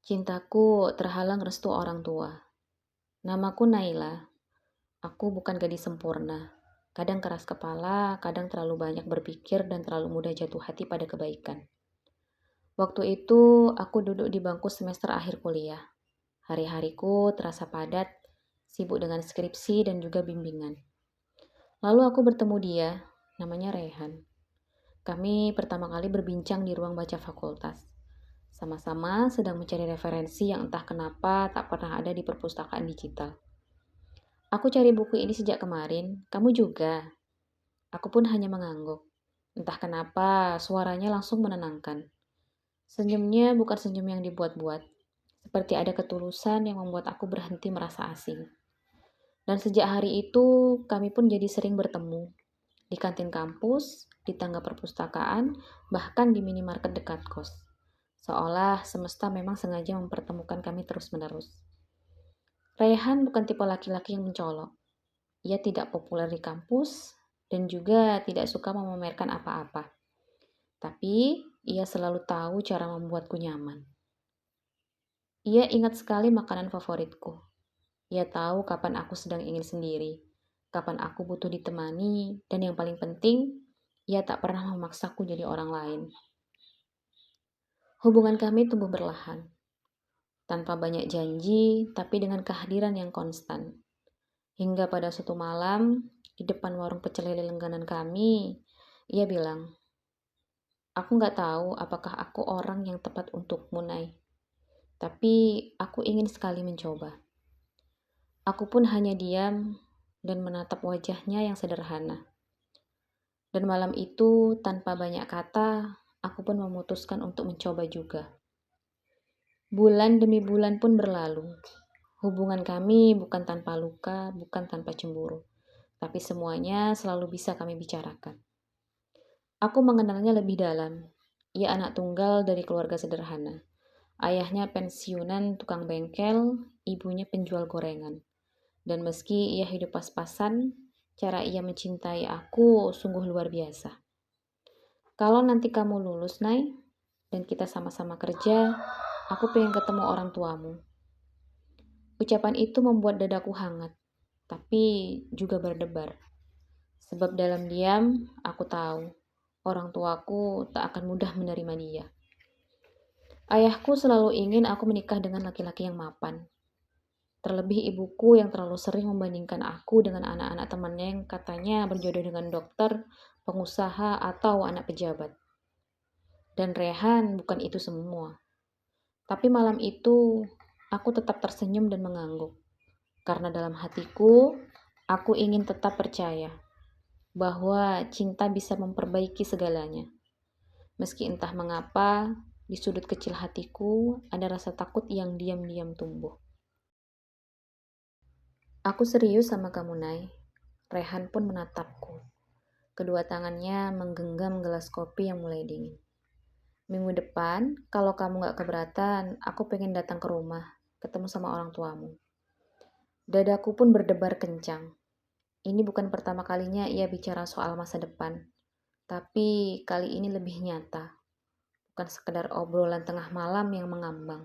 Cintaku terhalang restu orang tua. Namaku Naila. Aku bukan gadis sempurna. Kadang keras kepala, kadang terlalu banyak berpikir dan terlalu mudah jatuh hati pada kebaikan. Waktu itu, aku duduk di bangku semester akhir kuliah. Hari-hariku terasa padat, sibuk dengan skripsi dan juga bimbingan. Lalu aku bertemu dia, namanya Rehan. Kami pertama kali berbincang di ruang baca fakultas. Sama-sama sedang mencari referensi yang entah kenapa tak pernah ada di perpustakaan digital. Aku cari buku ini sejak kemarin, kamu juga. Aku pun hanya mengangguk. Entah kenapa suaranya langsung menenangkan. Senyumnya bukan senyum yang dibuat-buat. Seperti ada ketulusan yang membuat aku berhenti merasa asing. Dan sejak hari itu kami pun jadi sering bertemu. Di kantin kampus, di tangga perpustakaan, bahkan di minimarket dekat kos. Seolah semesta memang sengaja mempertemukan kami terus-menerus. Raihan bukan tipe laki-laki yang mencolok. Ia tidak populer di kampus dan juga tidak suka memamerkan apa-apa. Tapi ia selalu tahu cara membuatku nyaman. Ia ingat sekali makanan favoritku. Ia tahu kapan aku sedang ingin sendiri, kapan aku butuh ditemani, dan yang paling penting, ia tak pernah memaksaku jadi orang lain. Hubungan kami tumbuh perlahan, tanpa banyak janji, tapi dengan kehadiran yang konstan. Hingga pada suatu malam, di depan warung pecel lele langganan kami, ia bilang, "Aku nggak tahu apakah aku orang yang tepat untukmu, Nay. Tapi aku ingin sekali mencoba." Aku pun hanya diam dan menatap wajahnya yang sederhana. Dan malam itu, tanpa banyak kata, aku pun memutuskan untuk mencoba juga. Bulan demi bulan pun berlalu. Hubungan kami bukan tanpa luka, bukan tanpa cemburu, tapi semuanya selalu bisa kami bicarakan. Aku mengenalnya lebih dalam. Ia anak tunggal dari keluarga sederhana. Ayahnya pensiunan tukang bengkel, ibunya penjual gorengan. Dan meski ia hidup pas-pasan, cara ia mencintai aku sungguh luar biasa. Kalau nanti kamu lulus, Nay, dan kita sama-sama kerja, aku pengen ketemu orang tuamu. Ucapan itu membuat dadaku hangat, tapi juga berdebar. Sebab dalam diam, aku tahu orang tuaku tak akan mudah menerima dia. Ayahku selalu ingin aku menikah dengan laki-laki yang mapan. Terlebih ibuku yang terlalu sering membandingkan aku dengan anak-anak temannya yang katanya berjodoh dengan dokter, pengusaha, atau anak pejabat. Dan Rehan bukan itu semua. Tapi malam itu, aku tetap tersenyum dan mengangguk. Karena dalam hatiku, aku ingin tetap percaya bahwa cinta bisa memperbaiki segalanya. Meski entah mengapa, di sudut kecil hatiku ada rasa takut yang diam-diam tumbuh. Aku serius sama kamu, Nay. Rehan pun menatapku. Kedua tangannya menggenggam gelas kopi yang mulai dingin. Minggu depan, kalau kamu gak keberatan, aku pengen datang ke rumah, ketemu sama orang tuamu. Dadaku pun berdebar kencang. Ini bukan pertama kalinya ia bicara soal masa depan, tapi kali ini lebih nyata. Bukan sekedar obrolan tengah malam yang mengambang.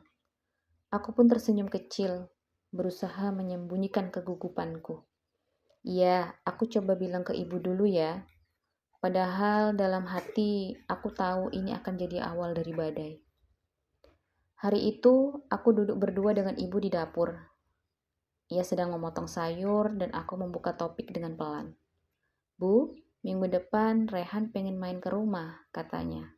Aku pun tersenyum kecil, berusaha menyembunyikan kegugupanku. Iya, aku coba bilang ke ibu dulu ya. Padahal dalam hati aku tahu ini akan jadi awal dari badai. Hari itu aku duduk berdua dengan ibu di dapur. Ia sedang memotong sayur dan aku membuka topik dengan pelan. "Bu, minggu depan Rehan pengen main ke rumah," katanya.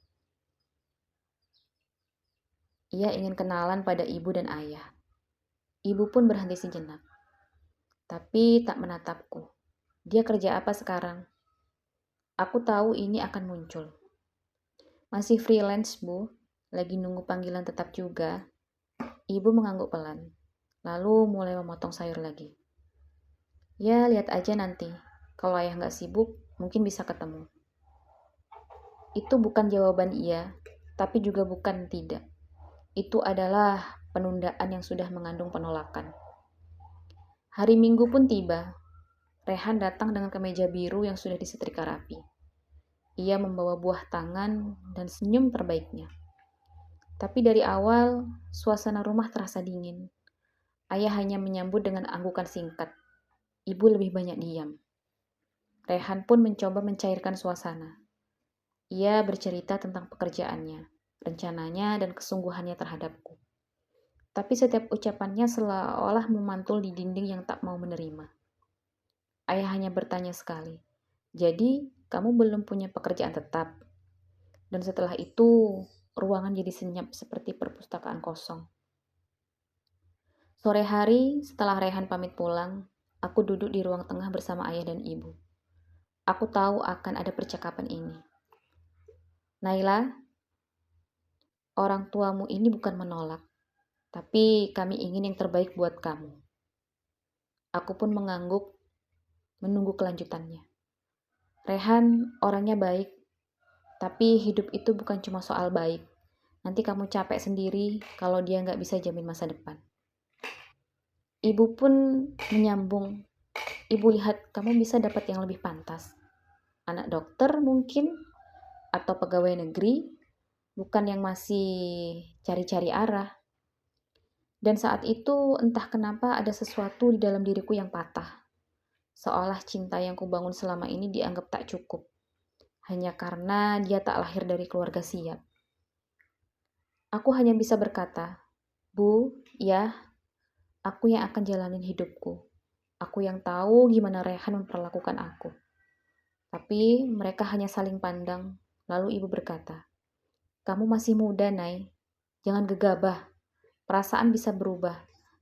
Ia ingin kenalan pada ibu dan ayah. Ibu pun berhenti sejenak, tapi tak menatapku. "Dia kerja apa sekarang?" Aku tahu ini akan muncul. "Masih freelance, Bu. Lagi nunggu panggilan tetap juga." Ibu mengangguk pelan, lalu mulai memotong sayur lagi. "Ya, lihat aja nanti. Kalau ayah nggak sibuk, mungkin bisa ketemu." Itu bukan jawaban iya, tapi juga bukan tidak. Itu adalah penundaan yang sudah mengandung penolakan. Hari Minggu pun tiba. Rehan datang dengan kemeja biru yang sudah disetrika rapi. Ia membawa buah tangan dan senyum terbaiknya. Tapi dari awal, suasana rumah terasa dingin. Ayah hanya menyambut dengan anggukan singkat. Ibu lebih banyak diam. Rehan pun mencoba mencairkan suasana. Ia bercerita tentang pekerjaannya, rencananya, dan kesungguhannya terhadapku. Tapi setiap ucapannya seolah memantul di dinding yang tak mau menerima. Ayah hanya bertanya sekali, "Jadi, kamu belum punya pekerjaan tetap?" Dan setelah itu, ruangan jadi senyap seperti perpustakaan kosong. Sore hari, setelah Rehan pamit pulang, aku duduk di ruang tengah bersama ayah dan ibu. Aku tahu akan ada percakapan ini. "Naila, orang tuamu ini bukan menolak, tapi kami ingin yang terbaik buat kamu." Aku pun mengangguk, menunggu kelanjutannya. "Rehan orangnya baik, tapi hidup itu bukan cuma soal baik. Nanti kamu capek sendiri kalau dia nggak bisa jamin masa depan." Ibu pun menyambung, "Ibu lihat kamu bisa dapat yang lebih pantas. Anak dokter mungkin, atau pegawai negeri, bukan yang masih cari-cari arah." Dan saat itu entah kenapa ada sesuatu di dalam diriku yang patah. Seolah cinta yang kubangun selama ini dianggap tak cukup. Hanya karena dia tak lahir dari keluarga siap. Aku hanya bisa berkata, "Bu, ya, aku yang akan jalanin hidupku. Aku yang tahu gimana Rehan memperlakukan aku." Tapi mereka hanya saling pandang. Lalu ibu berkata, "Kamu masih muda, Nay. Jangan gegabah. Perasaan bisa berubah,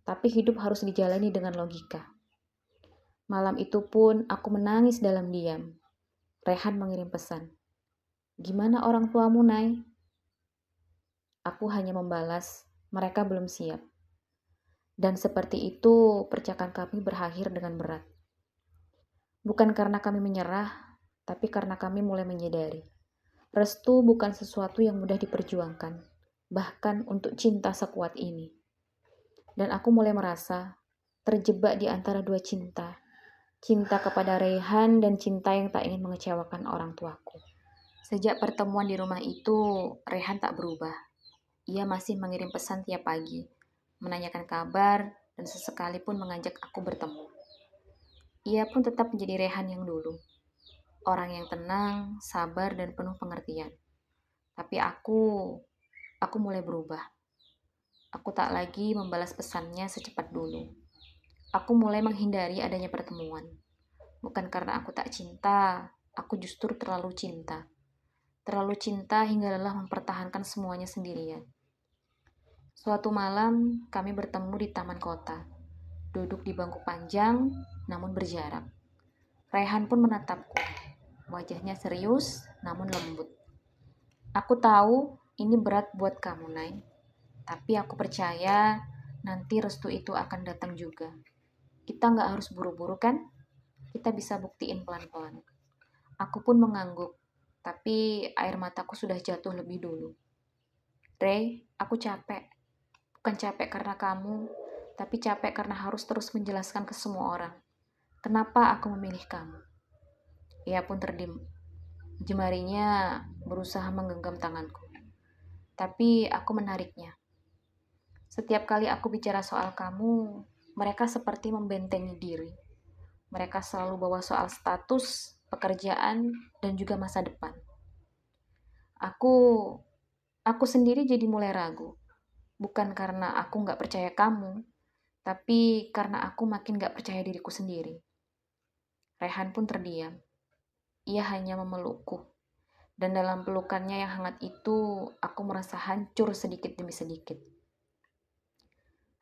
tapi hidup harus dijalani dengan logika." Malam itu pun aku menangis dalam diam. Rehan mengirim pesan, "Gimana orang tuamu, Nay?" Aku hanya membalas, "Mereka belum siap." Dan seperti itu percakapan kami berakhir dengan berat. Bukan karena kami menyerah, tapi karena kami mulai menyadari. Restu bukan sesuatu yang mudah diperjuangkan, bahkan untuk cinta sekuat ini. Dan aku mulai merasa terjebak di antara dua cinta. Cinta kepada Rehan dan cinta yang tak ingin mengecewakan orang tuaku. Sejak pertemuan di rumah itu, Rehan tak berubah. Ia masih mengirim pesan tiap pagi, menanyakan kabar, dan sesekali pun mengajak aku bertemu. Ia pun tetap menjadi Rehan yang dulu. Orang yang tenang, sabar, dan penuh pengertian. Tapi aku mulai berubah. Aku tak lagi membalas pesannya secepat dulu. Aku mulai menghindari adanya pertemuan. Bukan karena aku tak cinta, aku justru terlalu cinta. Terlalu cinta hingga lelah mempertahankan semuanya sendirian. Suatu malam, kami bertemu di taman kota. Duduk di bangku panjang, namun berjarak. Rehan pun menatapku. Wajahnya serius, namun lembut. "Aku tahu ini berat buat kamu, Nay. Tapi aku percaya nanti restu itu akan datang juga. Kita nggak harus buru-buru kan? Kita bisa buktiin pelan-pelan." Aku pun mengangguk, tapi air mataku sudah jatuh lebih dulu. "Rey, aku capek. Bukan capek karena kamu, tapi capek karena harus terus menjelaskan ke semua orang. Kenapa aku memilih kamu?" Ia pun terdiam. Jemarinya berusaha menggenggam tanganku. Tapi aku menariknya. "Setiap kali aku bicara soal kamu, mereka seperti membentengi diri. Mereka selalu bawa soal status, pekerjaan, dan juga masa depan. Aku, aku sendiri jadi mulai ragu. Bukan karena aku nggak percaya kamu, tapi karena aku makin nggak percaya diriku sendiri." Rehan pun terdiam. Ia hanya memelukku. Dan dalam pelukannya yang hangat itu, aku merasa hancur sedikit demi sedikit.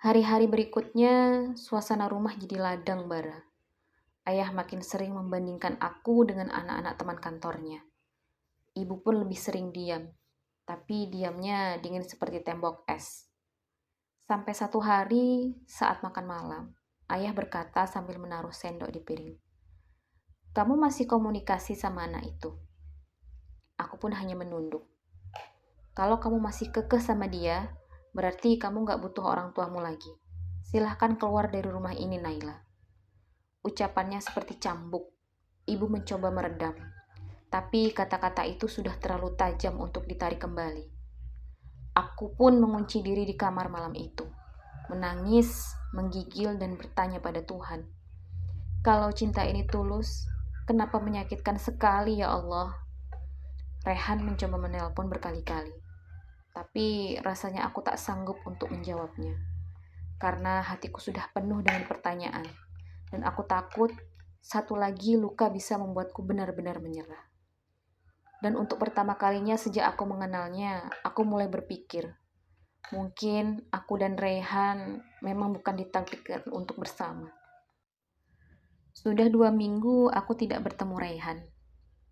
Hari-hari berikutnya, suasana rumah jadi ladang bara. Ayah makin sering membandingkan aku dengan anak-anak teman kantornya. Ibu pun lebih sering diam, tapi diamnya dingin seperti tembok es. Sampai satu hari, saat makan malam, ayah berkata sambil menaruh sendok di piring, "Kamu masih komunikasi sama anak itu?" Aku pun hanya menunduk. "Kalau kamu masih kekeh sama dia, berarti kamu gak butuh orang tuamu lagi. Silahkan keluar dari rumah ini, Naila." Ucapannya seperti cambuk. Ibu mencoba meredam, tapi kata-kata itu sudah terlalu tajam untuk ditarik kembali. Aku pun mengunci diri di kamar malam itu, menangis, menggigil, dan bertanya pada Tuhan, kalau cinta ini tulus, kenapa menyakitkan sekali ya Allah? Rehan mencoba menelpon berkali-kali, tapi rasanya aku tak sanggup untuk menjawabnya, karena hatiku sudah penuh dengan pertanyaan, dan aku takut satu lagi luka bisa membuatku benar-benar menyerah. Dan untuk pertama kalinya sejak aku mengenalnya, aku mulai berpikir, mungkin aku dan Rehan memang bukan ditakdirkan untuk bersama. Sudah 2 minggu aku tidak bertemu Rehan.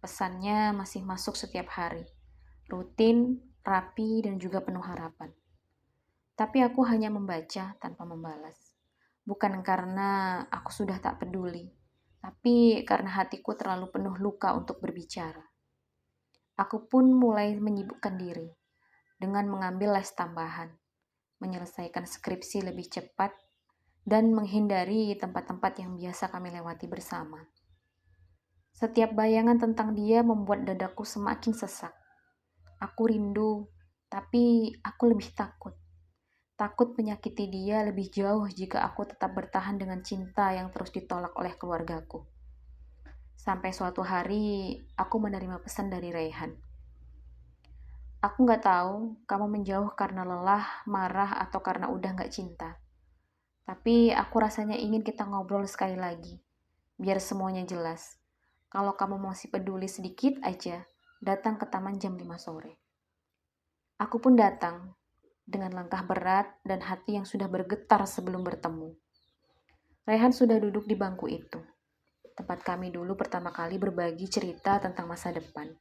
Pesannya masih masuk setiap hari, rutin, rapi, dan juga penuh harapan. Tapi aku hanya membaca tanpa membalas. Bukan karena aku sudah tak peduli, tapi karena hatiku terlalu penuh luka untuk berbicara. Aku pun mulai menyibukkan diri dengan mengambil les tambahan, menyelesaikan skripsi lebih cepat, dan menghindari tempat-tempat yang biasa kami lewati bersama. Setiap bayangan tentang dia membuat dadaku semakin sesak. Aku rindu, tapi aku lebih takut. Takut menyakiti dia lebih jauh jika aku tetap bertahan dengan cinta yang terus ditolak oleh keluargaku. Sampai suatu hari, aku menerima pesan dari Rehan. Aku gak tahu kamu menjauh karena lelah, marah, atau karena udah gak cinta. Tapi aku rasanya ingin kita ngobrol sekali lagi, biar semuanya jelas. Kalau kamu masih peduli sedikit aja, datang ke taman jam 5 sore. Aku pun datang, dengan langkah berat dan hati yang sudah bergetar sebelum bertemu. Rehan sudah duduk di bangku itu, tempat kami dulu pertama kali berbagi cerita tentang masa depan.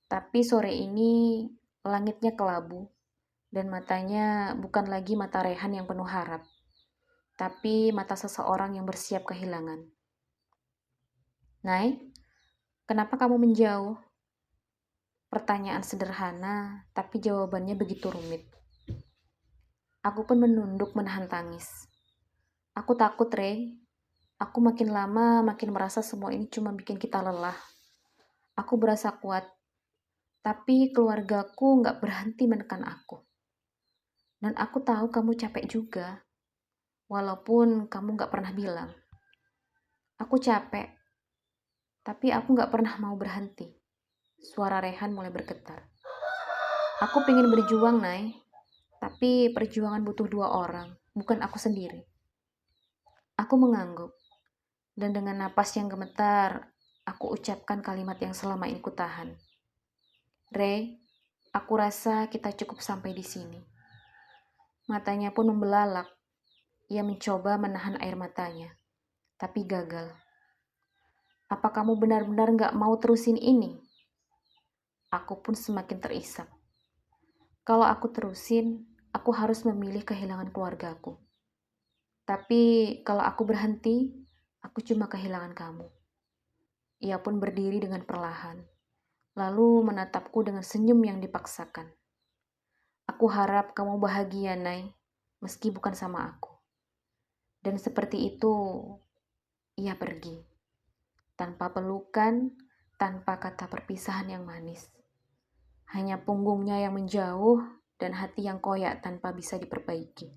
Tapi sore ini, langitnya kelabu, dan matanya bukan lagi mata Rehan yang penuh harap, tapi mata seseorang yang bersiap kehilangan. Nay, kenapa kamu menjauh? Pertanyaan sederhana, tapi jawabannya begitu rumit. Aku pun menunduk menahan tangis. Aku takut, Re. Aku makin lama makin merasa semua ini cuma bikin kita lelah. Aku berasa kuat, tapi keluargaku gak berhenti menekan aku. Dan aku tahu kamu capek juga, walaupun kamu gak pernah bilang. Aku capek, tapi aku gak pernah mau berhenti. Suara Rehan mulai bergetar. Aku pengen berjuang, Nay. Tapi perjuangan butuh 2 orang, bukan aku sendiri. Aku mengangguk. Dan dengan napas yang gemetar, aku ucapkan kalimat yang selama ini kutahan. Re, aku rasa kita cukup sampai di sini. Matanya pun membelalak. Ia mencoba menahan air matanya, tapi gagal. Apa kamu benar-benar gak mau terusin ini? Aku pun semakin terisak. Kalau aku terusin, aku harus memilih kehilangan keluargaku. Tapi kalau aku berhenti, aku cuma kehilangan kamu. Ia pun berdiri dengan perlahan, lalu menatapku dengan senyum yang dipaksakan. Aku harap kamu bahagia, Nay, meski bukan sama aku. Dan seperti itu, ia pergi. Tanpa pelukan, tanpa kata perpisahan yang manis. Hanya punggungnya yang menjauh dan hati yang koyak tanpa bisa diperbaiki.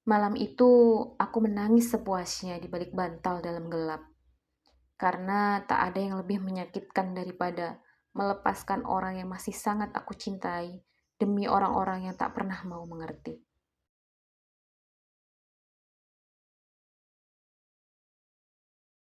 Malam itu, aku menangis sepuasnya di balik bantal dalam gelap. Karena tak ada yang lebih menyakitkan daripada melepaskan orang yang masih sangat aku cintai demi orang-orang yang tak pernah mau mengerti.